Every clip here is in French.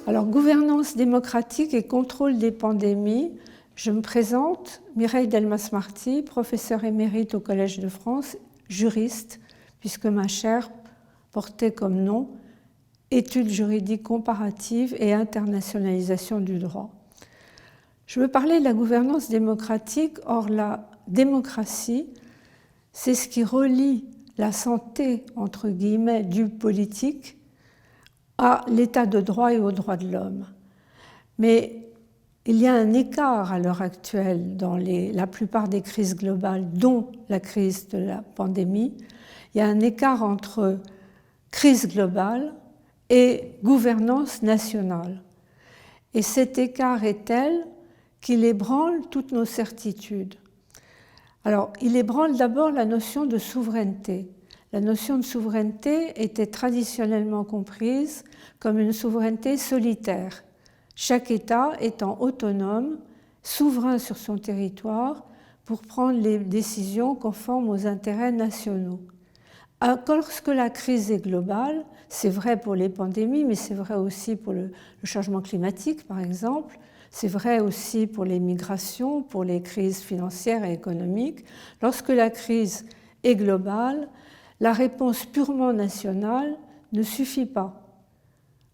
Alors, gouvernance démocratique et contrôle des pandémies. Je me présente, Mireille Delmas-Marty, professeure émérite au Collège de France, juriste, puisque ma chaire portait comme nom Études juridiques comparatives et internationalisation du droit. Je veux parler de la gouvernance démocratique. Or, la démocratie, c'est ce qui relie la santé, entre guillemets, du politique à l'état de droit et aux droits de l'homme. Mais il y a un écart à l'heure actuelle dans la plupart des crises globales, dont la crise de la pandémie. Il y a un écart entre crise globale et gouvernance nationale. Et cet écart est tel qu'il ébranle toutes nos certitudes. Alors, il ébranle d'abord la notion de souveraineté. La notion de souveraineté était traditionnellement comprise comme une souveraineté solitaire, chaque État étant autonome, souverain sur son territoire pour prendre les décisions conformes aux intérêts nationaux. Lorsque la crise est globale, c'est vrai pour les pandémies, mais c'est vrai aussi pour le changement climatique, par exemple, c'est vrai aussi pour les migrations, pour les crises financières et économiques. Lorsque la crise est globale, la réponse purement nationale ne suffit pas.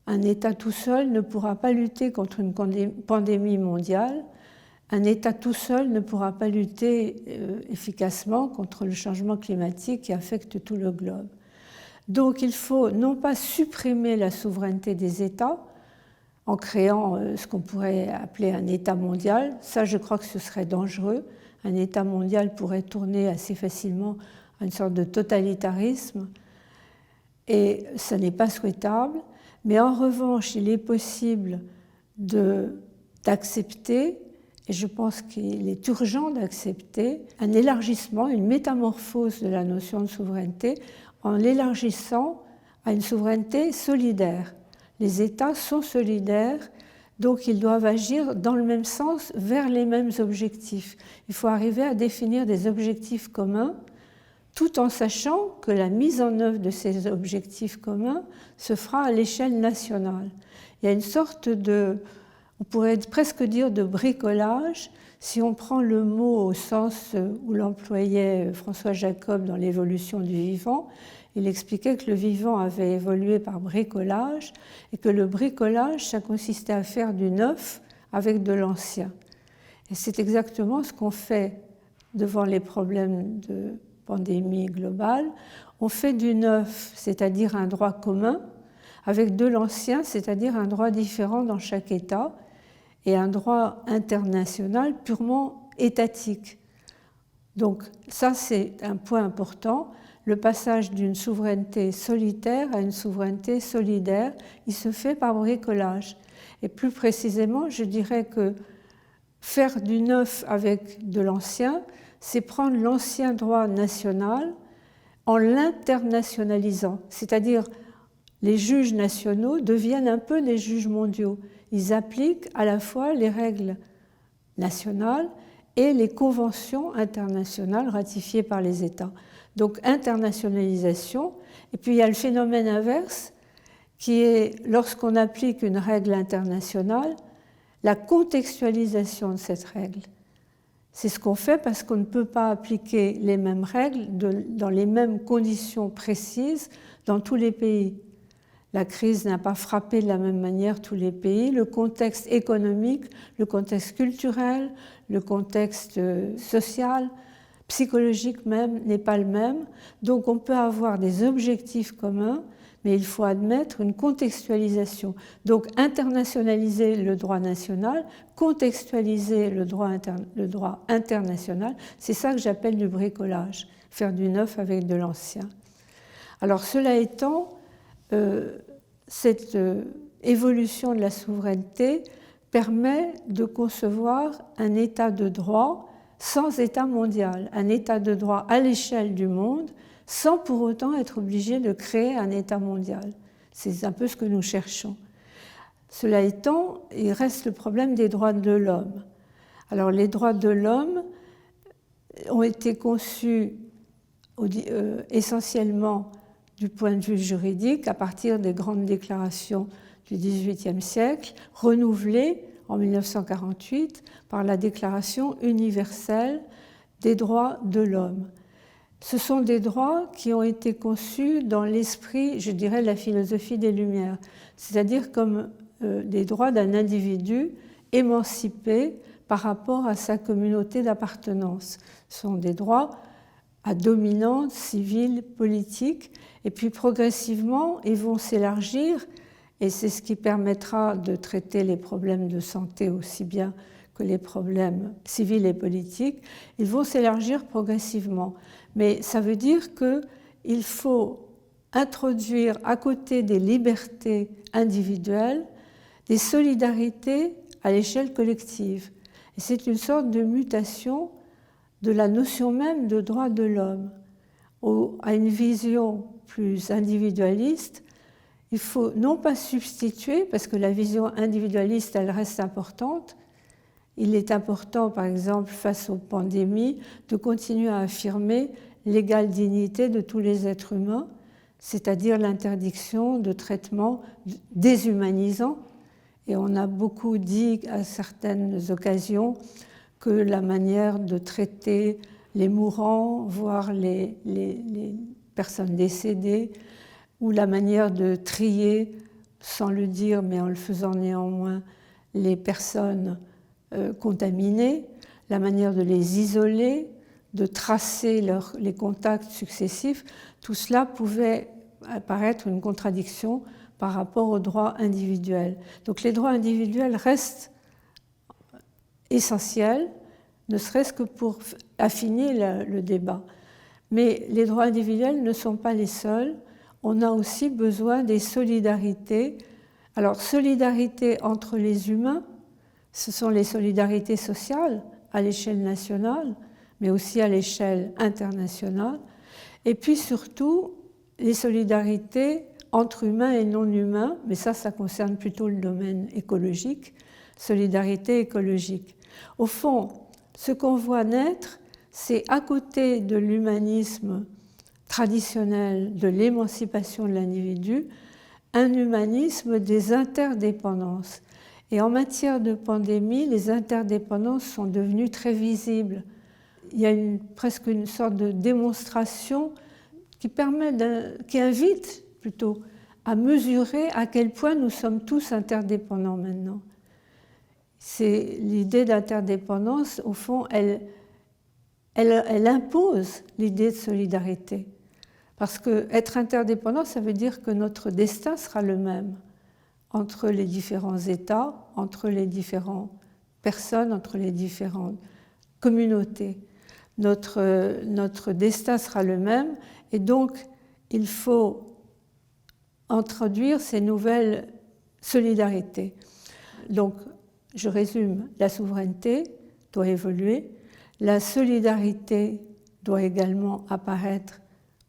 Un État tout seul ne pourra pas lutter contre une pandémie mondiale. Un État tout seul ne pourra pas lutter efficacement contre le changement climatique qui affecte tout le globe. Donc il faut non pas supprimer la souveraineté des États en créant ce qu'on pourrait appeler un État mondial. Ça, je crois que ce serait dangereux. Un État mondial pourrait tourner assez facilement à une sorte de totalitarisme et ça n'est pas souhaitable. Mais en revanche, il est possible d'accepter, et je pense qu'il est urgent d'accepter, un élargissement, une métamorphose de la notion de souveraineté en l'élargissant à une souveraineté solidaire. Les États sont solidaires, donc ils doivent agir dans le même sens, vers les mêmes objectifs. Il faut arriver à définir des objectifs communs, tout en sachant que la mise en œuvre de ces objectifs communs se fera à l'échelle nationale. Il y a une sorte on pourrait presque dire de bricolage, si on prend le mot au sens où l'employait François Jacob dans l'évolution du vivant. Il expliquait que le vivant avait évolué par bricolage et que le bricolage, ça consistait à faire du neuf avec de l'ancien. Et c'est exactement ce qu'on fait devant les problèmes de pandémie globale. On fait du neuf, c'est-à-dire un droit commun, avec de l'ancien, c'est-à-dire un droit différent dans chaque État, et un droit international purement étatique. Donc ça, c'est un point important. Le passage d'une souveraineté solitaire à une souveraineté solidaire, il se fait par bricolage. Et plus précisément, je dirais que faire du neuf avec de l'ancien, c'est prendre l'ancien droit national en l'internationalisant. C'est-à-dire, les juges nationaux deviennent un peu des juges mondiaux. Ils appliquent à la fois les règles nationales et les conventions internationales ratifiées par les États. Donc internationalisation. Et puis il y a le phénomène inverse qui est, lorsqu'on applique une règle internationale, la contextualisation de cette règle. C'est ce qu'on fait parce qu'on ne peut pas appliquer les mêmes règles dans les mêmes conditions précises dans tous les pays. La crise n'a pas frappé de la même manière tous les pays. Le contexte économique, le contexte culturel, le contexte social, psychologique même, n'est pas le même. Donc on peut avoir des objectifs communs, mais il faut admettre une contextualisation. Donc internationaliser le droit national, contextualiser le droit international, c'est ça que j'appelle du bricolage, faire du neuf avec de l'ancien. Alors cela étant, cette évolution de la souveraineté permet de concevoir un état de droit sans état mondial, un état de droit à l'échelle du monde, sans pour autant être obligé de créer un état mondial. C'est un peu ce que nous cherchons. Cela étant, il reste le problème des droits de l'homme. Alors les droits de l'homme, ont été conçus essentiellement du point de vue juridique à partir des grandes déclarations du XVIIIe siècle, renouvelées en 1948 par la Déclaration universelle des droits de l'homme. Ce sont des droits qui ont été conçus dans l'esprit, je dirais, de la philosophie des Lumières, c'est-à-dire comme des droits d'un individu émancipé par rapport à sa communauté d'appartenance. Ce sont des droits à dominante civile, politique, et puis progressivement, ils vont s'élargir, et c'est ce qui permettra de traiter les problèmes de santé aussi bien que les problèmes civils et politiques. Ils vont s'élargir progressivement, mais ça veut dire qu'il faut introduire à côté des libertés individuelles des solidarités à l'échelle collective. Et c'est une sorte de mutation de la notion même de droit de l'homme à une vision plus individualiste. Il faut non pas substituer, parce que la vision individualiste, elle reste importante. Il est important, par exemple, face aux pandémies, de continuer à affirmer l'égale dignité de tous les êtres humains, c'est-à-dire l'interdiction de traitements déshumanisants. Et on a beaucoup dit à certaines occasions que la manière de traiter les mourants, voire les personnes décédées, ou la manière de trier, sans le dire mais en le faisant néanmoins, les personnes contaminées, la manière de les isoler, de tracer les contacts successifs, tout cela pouvait apparaître une contradiction par rapport aux droits individuels. Donc les droits individuels restent essentiels, ne serait-ce que pour affiner le débat. Mais les droits individuels ne sont pas les seuls. On a aussi besoin des solidarités. Alors, solidarité entre les humains, ce sont les solidarités sociales à l'échelle nationale, mais aussi à l'échelle internationale. Et puis surtout, les solidarités entre humains et non humains, mais ça concerne plutôt le domaine écologique, solidarité écologique. Au fond, ce qu'on voit naître, c'est à côté de l'humanisme traditionnel, de l'émancipation de l'individu, un humanisme des interdépendances. Et en matière de pandémie, les interdépendances sont devenues très visibles. Il y a presque une sorte de démonstration qui invite plutôt à mesurer à quel point nous sommes tous interdépendants maintenant. C'est l'idée d'interdépendance, au fond, elle impose l'idée de solidarité. Parce qu'être interdépendant, ça veut dire que notre destin sera le même entre les différents États, entre les différentes personnes, entre les différentes communautés. Notre destin sera le même, et donc il faut introduire ces nouvelles solidarités. Donc, je résume, la souveraineté doit évoluer, la solidarité doit également apparaître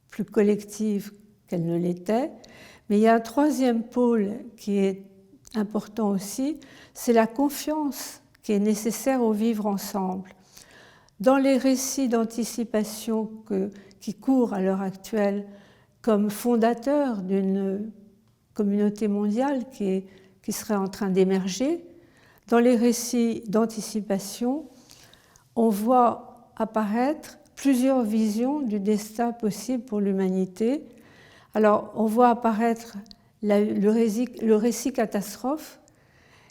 plus collective qu'elle ne l'était, mais il y a un troisième pôle qui est important aussi, c'est la confiance qui est nécessaire au vivre ensemble. Dans les récits d'anticipation qui courent à l'heure actuelle comme fondateurs d'une communauté mondiale qui serait en train d'émerger, dans les récits d'anticipation, on voit apparaître plusieurs visions du destin possible pour l'humanité. Alors, on voit apparaître le récit catastrophe,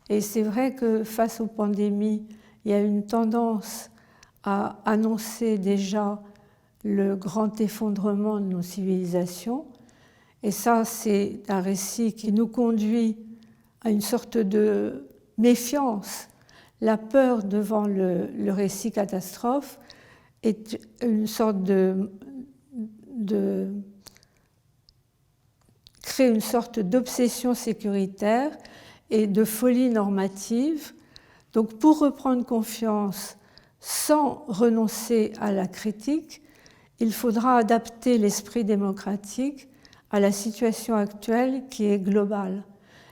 et c'est vrai que face aux pandémies, il y a une tendance à annoncer déjà le grand effondrement de nos civilisations, et ça, c'est un récit qui nous conduit à une sorte de méfiance. La peur devant le récit catastrophe est une sorte crée une sorte d'obsession sécuritaire et de folie normative. Donc, pour reprendre confiance sans renoncer à la critique, il faudra adapter l'esprit démocratique à la situation actuelle qui est globale.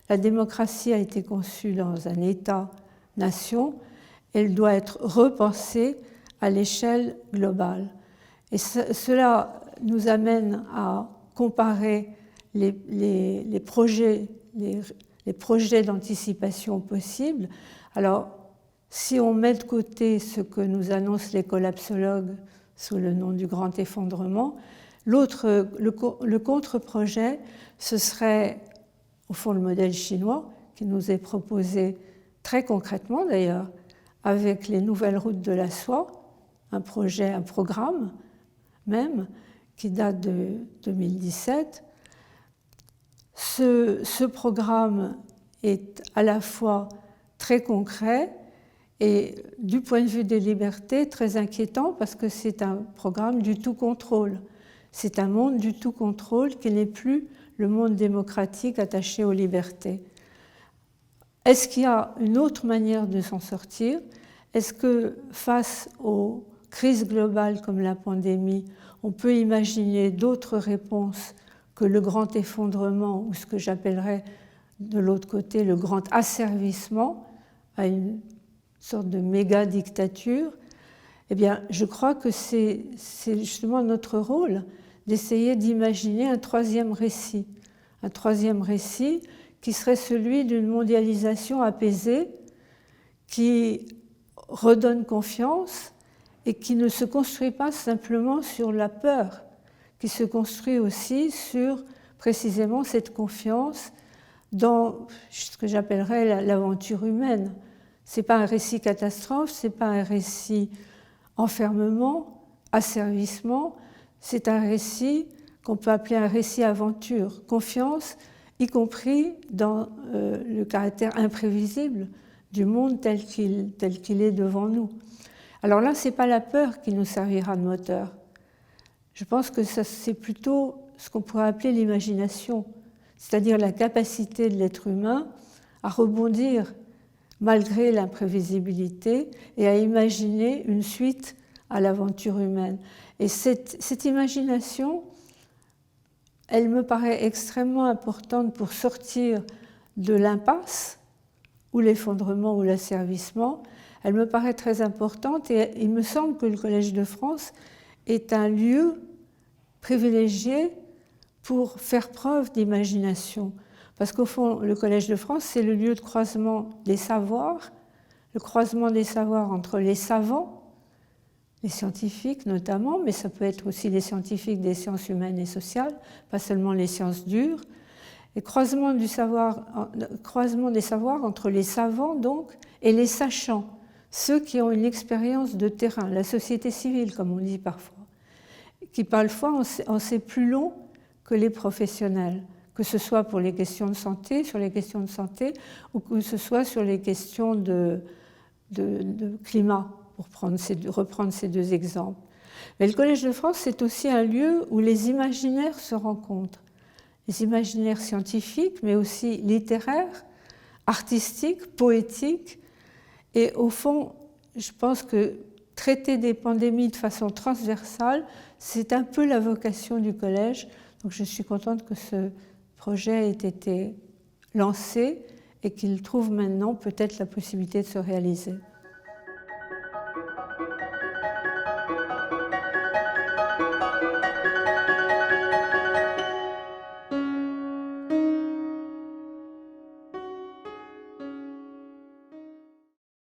La démocratie a été conçue dans un État-nation, elle doit être repensée à l'échelle globale. Et cela nous amène à comparer les projets d'anticipation possibles. Alors, si on met de côté ce que nous annoncent les collapsologues sous le nom du grand effondrement, le contre-projet, ce serait au fond le modèle chinois qui nous est proposé très concrètement d'ailleurs, avec les nouvelles routes de la soie, un programme même, qui date de 2017. Ce programme est à la fois très concret et du point de vue des libertés très inquiétant parce que c'est un programme du tout contrôle. C'est un monde du tout contrôle qui n'est plus le monde démocratique attaché aux libertés. Est-ce qu'il y a une autre manière de s'en sortir? Est-ce que face aux crises globales comme la pandémie, on peut imaginer d'autres réponses que le grand effondrement ou ce que j'appellerais de l'autre côté le grand asservissement à une sorte de méga-dictature? Eh bien, je crois que c'est justement notre rôle d'essayer d'imaginer un troisième récit qui serait celui d'une mondialisation apaisée, qui redonne confiance et qui ne se construit pas simplement sur la peur, qui se construit aussi sur précisément cette confiance dans ce que j'appellerais l'aventure humaine. Ce n'est pas un récit catastrophe, ce n'est pas un récit enfermement, asservissement, c'est un récit qu'on peut appeler un récit aventure, confiance, y compris dans le caractère imprévisible du monde tel qu'il est devant nous. Alors là, ce n'est pas la peur qui nous servira de moteur. Je pense que c'est plutôt ce qu'on pourrait appeler l'imagination, c'est-à-dire la capacité de l'être humain à rebondir malgré l'imprévisibilité et à imaginer une suite à l'aventure humaine. Et cette imagination, elle me paraît extrêmement importante pour sortir de l'impasse ou l'effondrement ou l'asservissement. Elle me paraît très importante et il me semble que le Collège de France est un lieu privilégié pour faire preuve d'imagination. Parce qu'au fond, le Collège de France, c'est le lieu de croisement des savoirs, le croisement des savoirs entre les savants, les scientifiques notamment, mais ça peut être aussi les scientifiques des sciences humaines et sociales, pas seulement les sciences dures, et croisement des savoirs entre les savants donc et les sachants, ceux qui ont une expérience de terrain, la société civile comme on dit parfois, qui parfois en sait plus long que les professionnels, que ce soit pour les questions de santé, sur les questions de santé, ou que ce soit sur les questions de climat, pour reprendre ces deux exemples. Mais le Collège de France, c'est aussi un lieu où les imaginaires se rencontrent. Les imaginaires scientifiques, mais aussi littéraires, artistiques, poétiques. Et au fond, je pense que traiter des pandémies de façon transversale, c'est un peu la vocation du Collège. Donc je suis contente que ce projet ait été lancé et qu'il trouve maintenant peut-être la possibilité de se réaliser.